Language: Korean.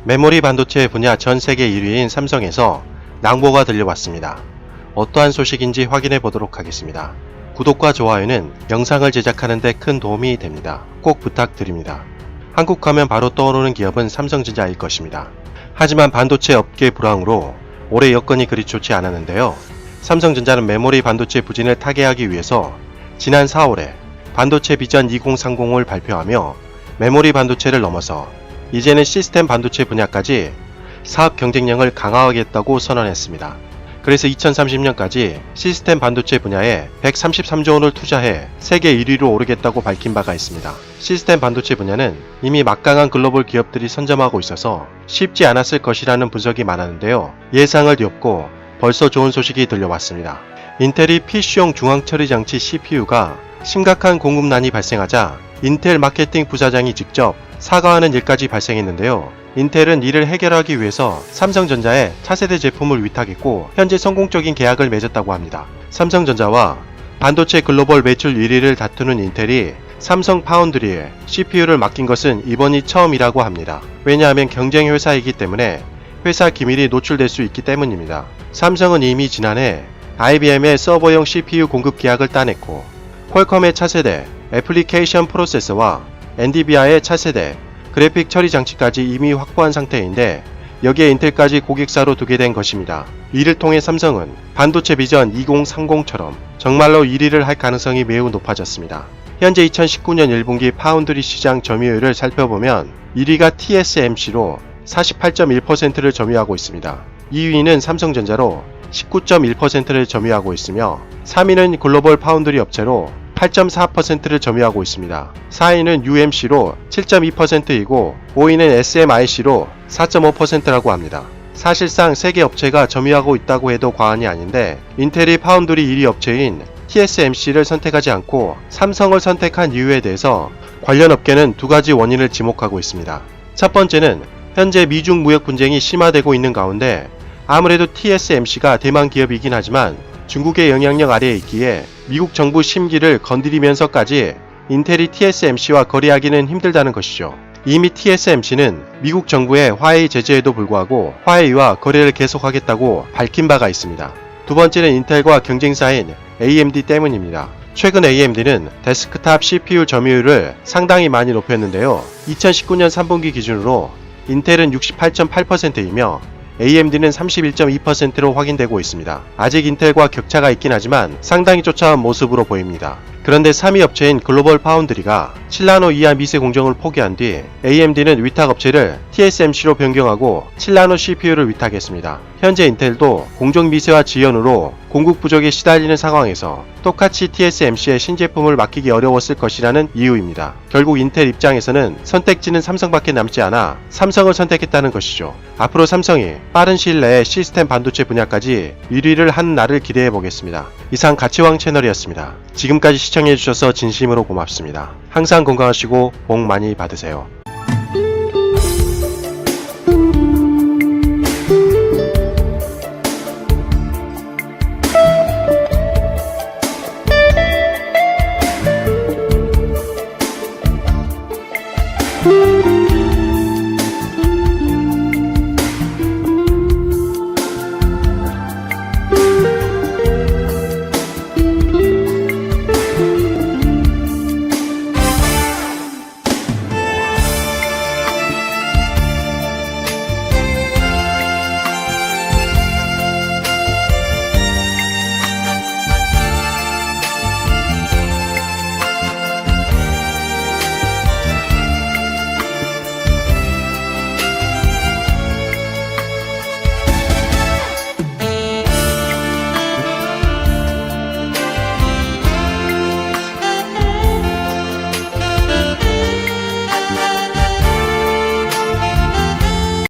메모리 반도체 분야 전 세계 1위인 삼성에서 낭보가 들려왔습니다. 어떠한 소식인지 확인해 보도록 하겠습니다. 구독과 좋아요는 영상을 제작하는 데 큰 도움이 됩니다. 꼭 부탁드립니다. 한국 하면 바로 떠오르는 기업은 삼성전자일 것입니다. 하지만 반도체 업계 불황으로 올해 여건이 그리 좋지 않았는데요. 삼성전자는 메모리 반도체 부진을 타개하기 위해서 지난 4월에 반도체 비전 2030을 발표하며 메모리 반도체를 넘어서 이제는 시스템 반도체 분야까지 사업 경쟁력을 강화하겠다고 선언했습니다. 그래서 2030년까지 시스템 반도체 분야에 133조 원을 투자해 세계 1위로 오르겠다고 밝힌 바가 있습니다. 시스템 반도체 분야는 이미 막강한 글로벌 기업들이 선점하고 있어서 쉽지 않았을 것이라는 분석이 많았는데요. 예상을 뒤엎고 벌써 좋은 소식이 들려왔습니다. 인텔이 PC용 중앙처리 장치 CPU가 심각한 공급난이 발생하자 인텔 마케팅 부사장이 직접 사과하는 일까지 발생했는데요. 인텔은 이를 해결하기 위해서 삼성전자에 차세대 제품을 위탁했고 현재 성공적인 계약을 맺었다고 합니다. 삼성전자와 반도체 글로벌 매출 1위를 다투는 인텔이 삼성 파운드리에 CPU를 맡긴 것은 이번이 처음이라고 합니다. 왜냐하면 경쟁 회사이기 때문에 회사 기밀이 노출될 수 있기 때문입니다. 삼성은 이미 지난해 IBM의 서버용 CPU 공급 계약을 따냈고 퀄컴의 차세대 애플리케이션 프로세서와 엔비디아의 차세대 그래픽 처리 장치까지 이미 확보한 상태인데 여기에 인텔까지 고객사로 두게 된 것입니다. 이를 통해 삼성은 반도체 비전 2030처럼 정말로 1위를 할 가능성이 매우 높아졌습니다. 현재 2019년 1분기 파운드리 시장 점유율을 살펴보면 1위가 TSMC로 48.1%를 점유하고 있습니다. 2위는 삼성전자로 19.1%를 점유하고 있으며 3위는 글로벌 파운드리 업체로 8.4%를 점유하고 있습니다. 4위는 UMC로 7.2%이고 5위는 SMIC로 4.5%라고 합니다. 사실상 세개 업체가 점유하고 있다고 해도 과언이 아닌데 인텔이 파운드리 1위 업체인 TSMC를 선택하지 않고 삼성을 선택한 이유에 대해서 관련 업계는 두 가지 원인을 지목하고 있습니다. 첫 번째는 현재 미중 무역 분쟁이 심화되고 있는 가운데 아무래도 TSMC가 대만 기업이긴 하지만 중국의 영향력 아래에 있기에 미국 정부 심기를 건드리면서까지 인텔이 TSMC와 거래하기는 힘들다는 것이죠. 이미 TSMC는 미국 정부의 화웨이 제재에도 불구하고 화웨이와 거래를 계속하겠다고 밝힌 바가 있습니다. 두 번째는 인텔과 경쟁사인 AMD 때문입니다. 최근 AMD는 데스크탑 CPU 점유율을 상당히 많이 높였는데요. 2019년 3분기 기준으로 인텔은 68.8%이며 AMD는 31.2%로 확인되고 있습니다. 아직 인텔과 격차가 있긴 하지만 상당히 쫓아온 모습으로 보입니다. 그런데 3위 업체인 글로벌 파운드리가 7나노 이하 미세 공정을 포기한 뒤 AMD는 위탁 업체를 TSMC로 변경하고 7나노 CPU를 위탁했습니다. 현재 인텔도 공정 미세화 지연으로 공급 부족에 시달리는 상황에서 똑같이 TSMC의 신제품을 맡기기 어려웠을 것이라는 이유입니다. 결국 인텔 입장에서는 선택지는 삼성밖에 남지 않아 삼성을 선택했다는 것이죠. 앞으로 삼성이 빠른 시일 내에 시스템 반도체 분야까지 1위를 하는 날을 기대해 보겠습니다. 이상 가치왕 채널이었습니다. 지금까지 시청해주셔서 진심으로 고맙습니다. 항상 건강하시고 복 많이 받으세요.